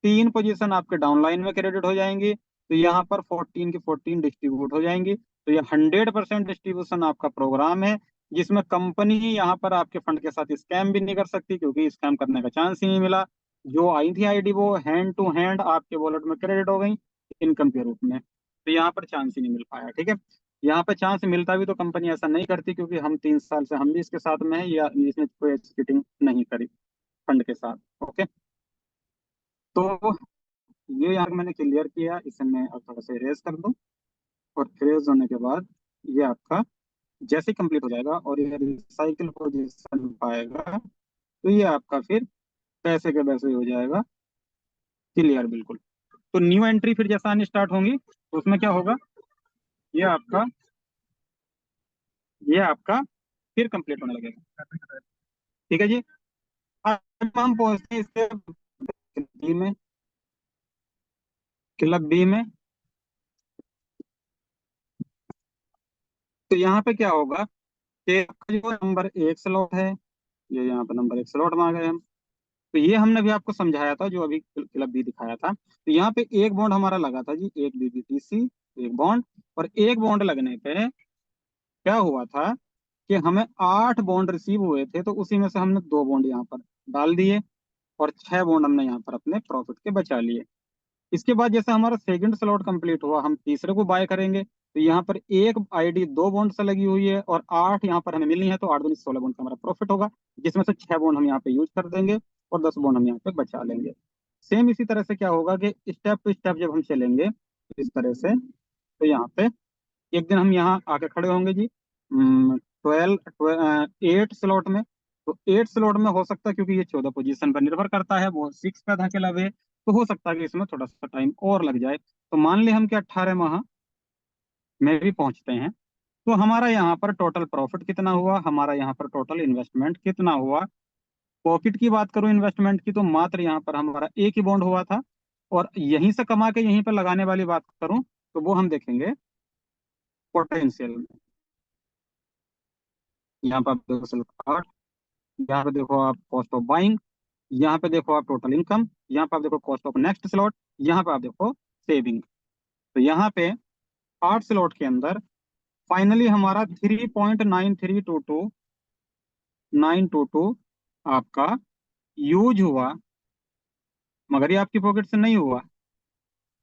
3 पोजीशन आपके डाउनलाइन में क्रेडिट हो जाएंगी। तो यहाँ पर 14 की 14 डिस्ट्रीब्यूट हो जाएंगी। तो ये 100% डिस्ट्रीब्यूशन आपका प्रोग्राम है, जिसमें कंपनी यहाँ पर आपके फंड के साथ स्कैम भी नहीं कर सकती, क्योंकि स्कैम करने का चांस ही नहीं मिला। जो आई थी आईडी वो हैंड टू हैंड आपके वॉलेट में क्रेडिट हो गई इनकम के रूप में, तो यहाँ पर चांस ही नहीं मिल पाया। ठीक है, यहाँ पे चांस मिलता भी तो कंपनी ऐसा नहीं करती, क्योंकि हम 3 साल से हम भी इसके साथ में है, या इसने कोई चीटिंग नहीं करी फंड के साथ। ओके, तो ये यहाँ मैंने क्लियर किया, इसे मैं अब थोड़ा सा इरेज कर दूं, और इरेज होने के बाद ये आपका जैसे ही कंप्लीट हो जाएगा और ये रिसाइकिल पोजीशन पाएगा, तो ये आपका फिर पैसे के पैसे हो जाएगा क्लियर बिल्कुल। तो न्यू एंट्री फिर जैसा आनी स्टार्ट होंगी, तो उसमें क्या होगा, ये आपका ये आपका फिर कंप्लीट होने लगेगा। ठीक है जी, अब हम पहुंचते हैं इसके बी में, क्लब बी में। तो यहाँ पे क्या होगा कि आपका जो नंबर 1 स्लॉट है, ये यहाँ पे नंबर 1 स्लॉट में आ गए हम। तो ये हमने भी आपको समझाया था, जो अभी क्लब बी दिखाया था। तो यहाँ पे एक बॉन्ड हमारा लगा था जी, एक बीबीटीसी, एक बॉन्ड। और एक बॉन्ड लगने पे क्या हुआ था कि हमें 8 बॉन्ड रिसीव हुए थे, तो उसी में से हमने 2 बॉन्ड यहाँ पर डाल दिए, और 6 बॉन्ड हमने यहाँ पर अपने प्रॉफिट के बचा लिए। इसके बाद जैसे हमारा सेकंड स्लॉट कंप्लीट हुआ, हम तीसरे को बाय करेंगे। तो यहाँ पर एक आईडी 2 बॉन्ड से लगी हुई है, और 8 यहाँ पर हमें मिलनी है, तो 8 दूनी 16 बॉन्ड का हमारा प्रॉफिट होगा, जिसमें से 6 बॉन्ड हम यहाँ पे यूज कर देंगे और 10 बॉन्ड हम यहाँ पे बचा लेंगे। सेम इसी तरह से क्या होगा कि स्टेप टू स्टेप जब हम चलेंगे इस तरह से, तो यहाँ पे एक दिन हम यहाँ आके खड़े होंगे जी 8 स्लॉट में। तो 8 स्लॉट में हो सकता है, क्योंकि ये 14 पोजीशन पर निर्भर करता है, वो 6 का धकेला हुए, तो हो सकता है कि इसमें थोड़ा सा टाइम और लग जाए। तो मान ले हम कि 18 माह में भी पहुंचते हैं, तो हमारा यहाँ पर टोटल प्रॉफिट कितना हुआ, हमारा यहाँ पर टोटल इन्वेस्टमेंट कितना हुआ। प्रॉफिट की बात करूं इन्वेस्टमेंट की, तो मात्र यहाँ पर हमारा एक ही बॉन्ड हुआ था, और यहीं से कमा के यहीं पर लगाने वाली बात करूं, तो वो हम देखेंगे पोटेंशियल में। यहाँ पर आप देखो सिर्फ 8, यहाँ पे देखो आप कॉस्ट ऑफ बाइंग, यहाँ पे देखो आप टोटल इनकम, यहाँ पे आप देखो कॉस्ट ऑफ नेक्स्ट स्लॉट, यहाँ पे आप देखो सेविंग। तो यहाँ पे 8 स्लॉट के अंदर फाइनली हमारा 3.9322922 आपका यूज हुआ, मगर ये आपकी पॉकेट से नहीं हुआ।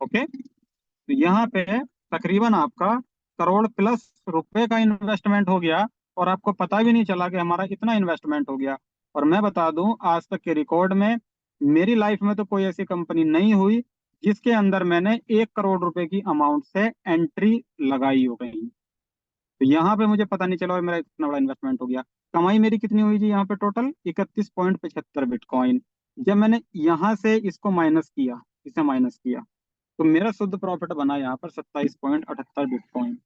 ओके, तो यहाँ पे तकरीबन आपका करोड़ प्लस रुपए का इन्वेस्टमेंट हो गया, और आपको पता भी नहीं चला कि हमारा इतना इन्वेस्टमेंट हो गया। और मैं बता दूं, आज तक के रिकॉर्ड में मेरी लाइफ में तो कोई ऐसी कंपनी नहीं हुई जिसके अंदर मैंने 1 करोड़ रुपए की अमाउंट से एंट्री लगाई हो कहीं। तो यहाँ पे मुझे पता नहीं चला और मेरा इतना बड़ा इन्वेस्टमेंट हो गया। कमाई मेरी कितनी हुई जी यहाँ पे टोटल 31.75 बिटकॉइन। जब मैंने यहाँ से इसको माइनस किया, इसे माइनस किया, तो मेरा शुद्ध प्रॉफिट बना यहाँ पर 27.78 बिटकॉइन।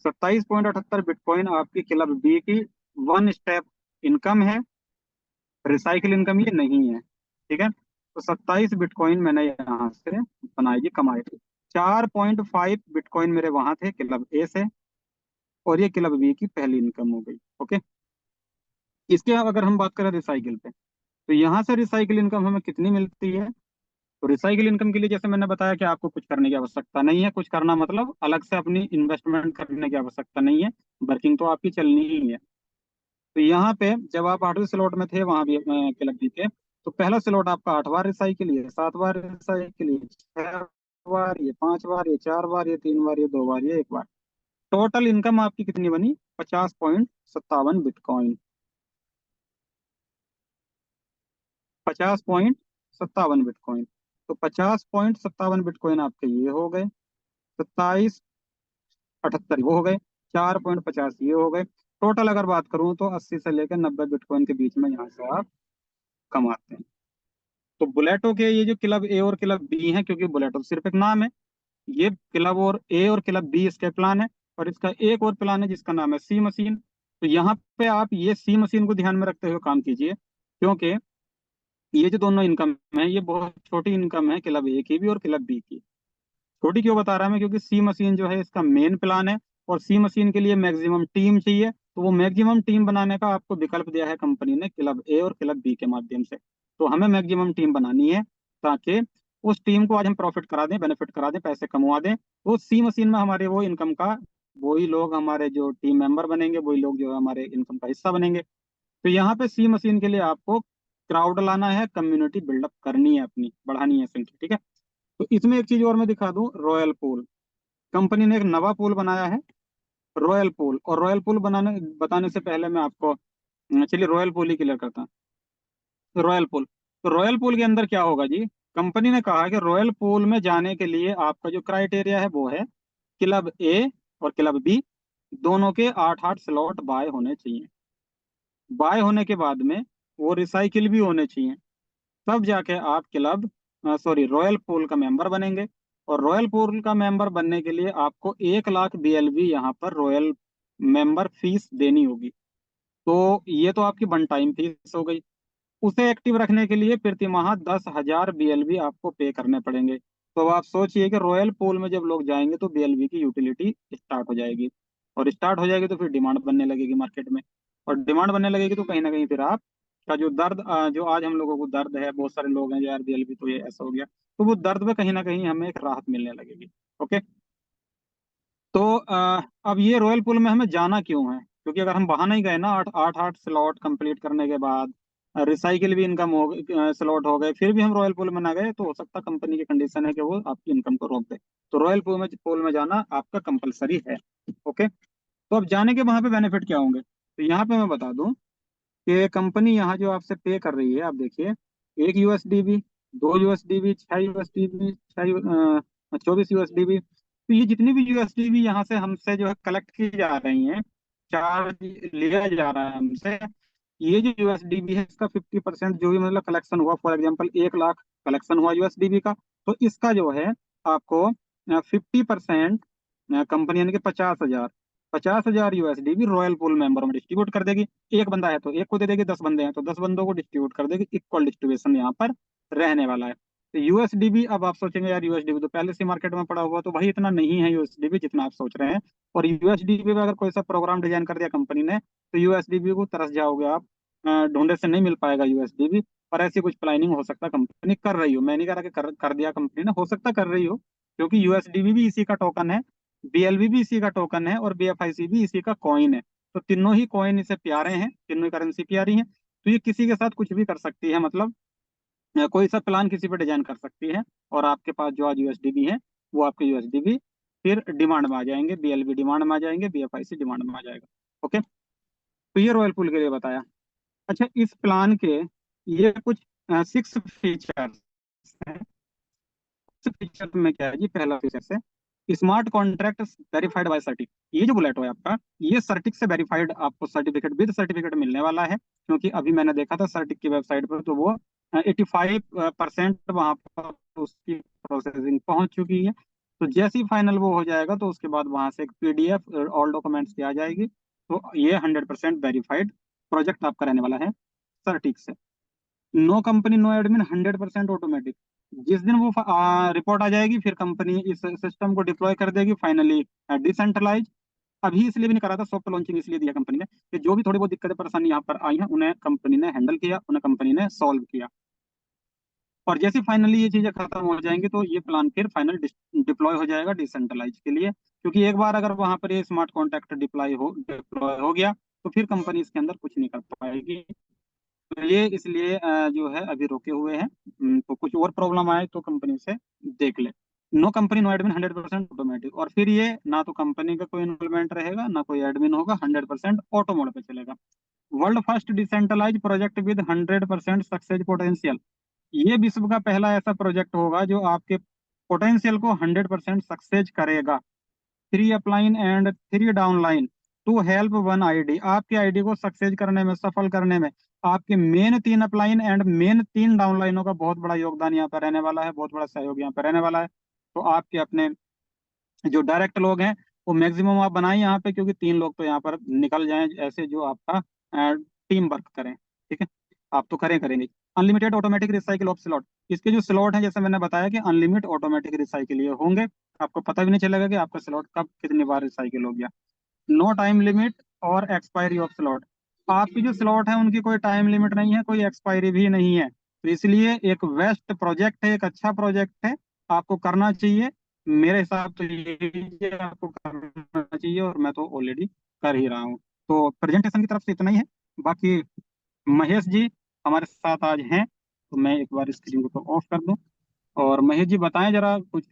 27.78 बिटकॉइन आपकी क्लब बी की वन स्टेप इनकम है, रिसाइकिल इनकम ये नहीं है। ठीक है, तो 27 बिटकॉइन मैंने यहाँ से बनाई जी, कमाए। 4.5 बिटकॉइन मेरे वहां थे क्लब ए से, और ये क्लब बी की पहली इनकम हो गई। ओके, इसके अगर हम बात करें रिसाइकिल पे, तो यहाँ से रिसाइकिल इनकम हमें कितनी मिलती है? तो रिसाइकिल इनकम के लिए जैसे मैंने बताया कि आपको कुछ करने की आवश्यकता नहीं है। कुछ करना मतलब अलग से अपनी इन्वेस्टमेंट करने की आवश्यकता नहीं है, वर्किंग तो आपकी चलनी ही है। तो यहाँ पे जब आप 8वें स्लॉट में थे, वहां भी क्लब बी के, तो पहला स्लॉट आपका 8 बार रिसाइकिल, ये 7 बार रिसाइकिल, ये 6 बार, ये 5 बार, ये 4 बार, ये 3 बार, ये 2 बार, ये 1 बार। टोटल इनकम आपकी कितनी बनी? 50.57 बिटकॉइन। 50.57 बिटकॉइन। तो 50.57 बिटकॉइन आपके ये हो गए, 27.78 वो हो गए, 4.50 ये हो गए। टोटल अगर बात करूं तो 80 से लेकर 90 बिटकॉइन के बीच में यहाँ से आप कमाते हैं। तो बुलेटो के ये जो क्लब ए और क्लब बी है, क्योंकि बुलेटो सिर्फ एक नाम है, ये क्लब और ए और क्लब बी इसके प्लान है, और इसका एक और प्लान है जिसका नाम है सी मशीन। तो यहाँ पे आप ये सी मशीन को ध्यान में रखते हुए काम कीजिए, क्योंकि ये जो दोनों इनकम है ये बहुत छोटी इनकम है, क्लब ए की भी और क्लब बी की। छोटी क्यों बता रहा मैं? क्योंकि सी मशीन जो है इसका मेन प्लान है, और सी मशीन के लिए मैक्सिमम टीम चाहिए। तो वो मैक्सिमम टीम बनाने का आपको विकल्प दिया है कंपनी ने क्लब ए और क्लब बी के माध्यम से। तो हमें मैक्सिमम टीम बनानी है, ताकि उस टीम को आज हम प्रॉफिट करा दें, बेनिफिट करा दें, पैसे कमवा दें। तो सी मशीन में हमारे वो इनकम का, वही लोग हमारे जो टीम मेंबर बनेंगे, वही लोग जो है हमारे इनकम का हिस्सा बनेंगे। तो यहाँ पे सी मशीन के लिए आपको क्राउड लाना है, कम्युनिटी बिल्डअप करनी है, अपनी बढ़ानी है संख्या। ठीक है, तो इसमें एक चीज और मैं दिखा दूं, रॉयल पूल। कंपनी ने एक नवा पूल बनाया है, रॉयल पूल। और रॉयल पूल बनाने बताने से पहले मैं आपको चलिए रॉयल पूल ही क्लियर करता हूँ। रॉयल पूल, तो रॉयल पूल के अंदर क्या होगा जी? कंपनी ने कहा कि रॉयल पूल में जाने के लिए आपका जो क्राइटेरिया है वो है क्लब ए और क्लब बी दोनों के 8-8 स्लॉट बाय होने चाहिए। बाय होने के बाद में वो रिसाइकिल भी होने चाहिए, तब जाके आप क्लब सॉरी रॉयल पूल का मेंबर बनेंगे। और रॉयल पूल का मेंबर बनने के लिए आपको 1 लाख BLV यहाँ पर रॉयल मेंबर फीस देनी होगी। तो ये तो आपकी वन टाइम फीस हो गई। उसे एक्टिव रखने के लिए प्रति माह 10,000 BLV आपको पे करने पड़ेंगे। तो अब आप सोचिए कि रॉयल पूल में जब लोग जाएंगे तो BLV की यूटिलिटी स्टार्ट हो जाएगी, और स्टार्ट हो जाएगी तो फिर डिमांड बनने लगेगी मार्केट में। और डिमांड बनने लगेगी तो कहीं ना कहीं फिर आप का जो दर्द जो आज हम लोगों को दर्द है, बहुत सारे लोग हैं जो यार BLV तो ये ऐसा हो गया, तो वो दर्द में कहीं ना कहीं हमें एक राहत मिलने लगेगी। ओके, तो अब ये रॉयल पूल में हमें जाना क्यों है? क्योंकि अगर हम वहां नहीं गए ना, आठ आठ आठ स्लॉट कंप्लीट करने के बाद रिसाइकिल भी इनकम हो गई, स्लॉट हो गए, फिर भी हम रॉयल पूल में ना गए, तो हो सकता कंपनी की कंडीशन है कि वो आपकी इनकम को रोक दे। तो रॉयल पूल में जाना आपका कंपलसरी है। ओके, तो अब जाने के वहां पे बेनिफिट क्या होंगे? तो यहाँ पे मैं बता दूं कि कंपनी यहाँ जो आपसे पे कर रही है, आप देखिए, 1 USDB, 2 USDB, 6 USDB, 24 USDB। तो ये जितनी भी USDB यहाँ से हमसे जो है कलेक्ट की जा रही हैं, चार्ज लिया जा रहा है हमसे, ये जो USDB है इसका 50% जो भी मतलब कलेक्शन हुआ, फॉर एग्जाम्पल 1 लाख कलेक्शन हुआ USDB का, तो इसका जो है आपको 50% कंपनी यानी कि 50,000, 50,000 USDB रॉयल पूल मेंबर में डिस्ट्रीब्यूट कर देगी। एक बंदा है तो एक को दे देगी, 10 बंदे हैं तो 10 बंदों को डिस्ट्रीब्यूट कर देगी। इक्वल डिस्ट्रीब्यूशन यहाँ पर रहने वाला है। तो USDB, अब आप सोचेंगे यार USDB तो पहले से मार्केट में पड़ा हुआ, तो भाई इतना नहीं है USDB जितना आप सोच रहे हैं। और USDB पे अगर कोई सा प्रोग्राम डिजाइन कर दिया कंपनी ने, तो USDB को तरस जाओगे आप, ढूंढे से नहीं मिल पाएगा USDB। और ऐसी कुछ प्लानिंग हो सकता कंपनी कर रही हो, मैं नहीं कह रहा कि कर दिया कंपनी ने, हो सकता कर रही हो, क्योंकि USDB भी इसी का टोकन है, BLV भी इसी का टोकन है, और BFIC भी इसी का कॉइन है। तो तीनों ही कॉइन इसे प्यारे हैं, तीनों करेंसी प्यारी है। तो ये किसी के साथ कुछ भी कर सकती है, मतलब कोई सा प्लान किसी पे डिजाइन कर सकती है, और आपके पास जो आज USDB है वो आपके USDB फिर डिमांड में आ जाएंगे, BLV डिमांड में आ जाएंगे, BFIC डिमांड में आ जाएगा। ओके, तो ये रॉयल पूल के लिए बताया। अच्छा, इस प्लान के ये कुछ 6 फीचर्स हैं। 6 फीचर में क्या है जी? पहला फीचर है स्मार्ट कॉन्ट्रैक्ट वेरीफाइड बाय सर्टिक, ये जो बुलेट है आपका, ये सर्टिक से वेरीफाइड आपको सर्टिफिकेट विद सर्टिफिकेट मिलने वाला है, क्योंकि अभी मैंने देखा था सर्टिक की वेबसाइट पर, तो वो 85% वहां पर उसकी प्रोसेसिंग पहुंच चुकी है। तो जैसे ही फाइनल वो हो जाएगा तो उसके बाद वहां से एक PDF ऑल डॉक्यूमेंट्स की आ जाएगी, तो ये 100% वेरीफाइड प्रोजेक्ट आपका रहने वाला है सर्टिक से। No company no admin, 100% automatic. जिस दिन वो रिपोर्ट आ जाएगी, फिर कंपनी इस सिस्टम को डिप्लॉय कर देगी फाइनली डिसेंट्रलाइज। अभी इसलिए भी नहीं करा था, सॉफ्ट लॉन्चिंग इसलिए दिया कंपनी ने कि जो भी थोड़ी बहुत दिक्कतें परेशानी यहाँ पर आई हैं उन्हें कंपनी ने हैंडल किया, उन्हें कंपनी ने सॉल्व किया। और जैसे फाइनली ये चीजें खत्म हो जाएंगी तो ये प्लान फिर फाइनल डिप्लॉय हो जाएगा डिसेंट्रलाइज के लिए, क्योंकि एक बार अगर वहां पर ये स्मार्ट कॉन्ट्रैक्ट डिप्लॉय हो गया तो फिर कंपनी इसके अंदर कुछ नहीं कर पाएगी। तो ये इसलिए जो है अभी रोके हुए हैं। तो कुछ और प्रॉब्लम आए तो कंपनी से देख ले। No company no admin, 100% automatic. और फिर ये ना तो कंपनी का कोई इन्वॉल्वमेंट रहेगा ना कोई एडमिन होगा, 100% ऑटो मोड पे चलेगा। World first decentralise project with 100% success potential, ये विश्व का पहला ऐसा प्रोजेक्ट होगा जो आपके पोटेंशियल को 100% सक्सेस करेगा। 3 upline and 3 downline to help 1 ID, आपके आईडी को सक्सेस करने में, सफल करने में आपके मेन 3 अपलाइन एंड मेन 3 डाउनलाइनों का बहुत बड़ा योगदान यहाँ पर रहने वाला है, बहुत बड़ा सहयोग यहाँ पर रहने वाला है। तो आपके अपने जो डायरेक्ट लोग हैं वो मैक्सिमम आप बनाएं यहाँ पे, क्योंकि 3 लोग तो यहाँ पर निकल जाएं ऐसे जो आपका टीम वर्क करें। ठीक है, आप तो करेंगे। Unlimited automatic recycle of slot, इसके जो स्लॉट हैं जैसे मैंने बताया कि अनलिमिटेड ऑटोमेटिक रिसाइकिल ये होंगे, आपको पता भी नहीं चलेगा कि आपका स्लॉट कब कितनी बार रिसाइकिल हो गया। नो टाइम लिमिट और एक्सपायरी ऑफ स्लॉट, आपकी जो स्लॉट है उनकी कोई टाइम लिमिट नहीं है, कोई एक्सपायरी भी नहीं है। तो इसलिए एक बेस्ट प्रोजेक्ट है, एक अच्छा प्रोजेक्ट है, आपको करना चाहिए। मेरे हिसाब से ये आपको करना चाहिए और मैं तो ऑलरेडी कर ही रहा हूँ। तो प्रेजेंटेशन की तरफ से इतना ही है। बाकी महेश जी हमारे साथ आज हैं, तो मैं एक बार स्क्रीन को ऑफ कर दूं। और महेश जी बताएं जरा कुछ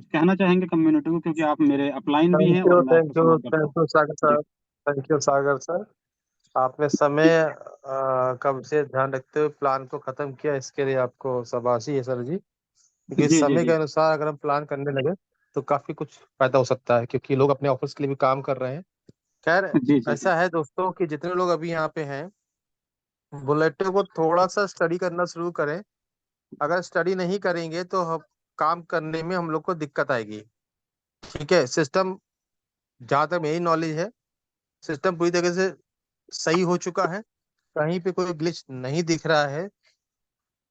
कहना चाहेंगे कम्युनिटी को, क्योंकि आप मेरे अपलाइन भी हैं और मैं आपको सपोर्ट करता हूँ। Thank you Sagar ji sir. Thank you Sagar sir. आपने समय कम से ध्यान रखते हुए प्लान को खत्म किया, इसके लिए आपको शाबाशी है सर जी। क्योंकि जी जी समय के जी अनुसार अगर हम प्लान करने लगे तो काफी कुछ फायदा हो सकता है, क्योंकि लोग अपने ऑफिस के लिए भी काम कर रहे हैं। खैर, जी जी जी ऐसा है दोस्तों कि जितने लोग अभी यहाँ पे हैं, बुलेटो को थोड़ा सा स्टडी करना शुरू करें। अगर स्टडी नहीं करेंगे तो हम काम करने में हम लोग को दिक्कत आएगी। ठीक है, सिस्टम, जहाँ तक मेरी नॉलेज है, सिस्टम पूरी तरीके से सही हो चुका है, कहीं पे कोई ग्लिच नहीं दिख रहा है।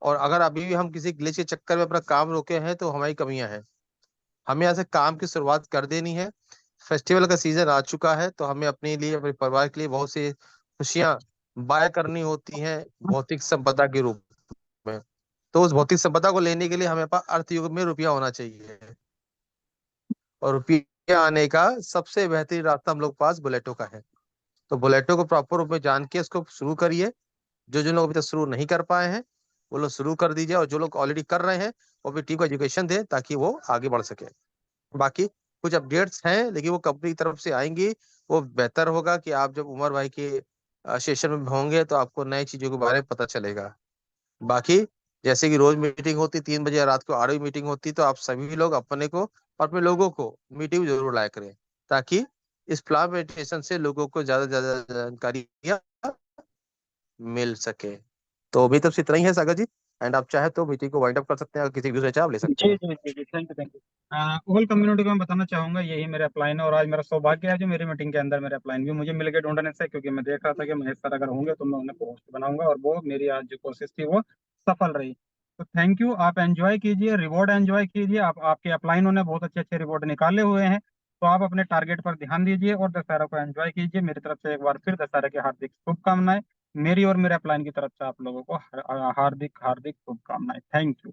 और अगर अभी भी हम किसी ग्लिच के चक्कर में अपना काम रोके हैं तो हमारी कमियां हैं। हमें यहाँ से काम की शुरुआत कर देनी है। फेस्टिवल का सीजन आ चुका है, तो हमें अपने लिए, अपने परिवार के लिए बहुत सी खुशियां बाय करनी होती हैं भौतिक संपदा के रूप में। तो उस भौतिक संपदा को लेने के लिए हमें पास अर्थयुग में रुपया होना चाहिए, और रुपया आने का सबसे बेहतरीन रास्ता हम लोग के पास बुलेटो का है। तो बुलेटो को प्रॉपर रूप में जान के इसको शुरू करिए। जो जो लोग अभी तक शुरू नहीं कर पाए हैं वो लोग शुरू कर दीजिए, और जो लोग ऑलरेडी कर रहे हैं वो भी टीम को एजुकेशन दें ताकि वो आगे बढ़ सके। बाकी कुछ अपडेट्स हैं लेकिन वो कंपनी की तरफ से आएंगी। वो बेहतर होगा कि आप जब उमर भाई के सेशन में होंगे तो आपको नई चीजों के बारे में पता चलेगा। बाकी जैसे कि रोज मीटिंग होती 3 बजे, रात को 8 बजे मीटिंग होती, तो आप सभी लोग अपने को और अपने लोगों को मीटिंग जरूर लाया करें, ताकि इस प्लांटेशन से लोगों को ज्यादा से ज्यादा जानकारी मिल सके। तो अभी तक इतना ही है सागर जी। एंड आप चाहे तो मीटिंग को वाइंड अप कर सकते हैं, अगर किसी दूसरे चाहे आप ले सकते जी हैं। जी जी जी थैंक यू। होल कम्युनिटी को मैं बताना चाहूंगा यही मेरे अपलाइन है, और आज मेरा सौभाग्य है जो मेरी मीटिंग के अंदर मेरे अपलाइन भी मुझे मिल गए ढूंढने से, क्योंकि मैं देख रहा था कि महेश सर अगर होंगे तो मैं उन्हें पोस्ट बनाऊंगा, और वो मेरी आज जो कोशिश थी वो सफल रही। तो थैंक यू, आप एंजॉय कीजिए, रिवॉर्ड एंजॉय कीजिए। आपके अपलाइनों ने बहुत अच्छे अच्छे रिवॉर्ड निकाले हुए हैं, तो आप अपने टारगेट पर ध्यान दीजिए और दशहरा को एंजॉय कीजिए। मेरी तरफ से एक बार फिर दशहरा की हार्दिक शुभकामनाएं, मेरी और मेरे अपलाइन की तरफ से आप लोगों को हार्दिक हार्दिक शुभकामनाएं। Thank you.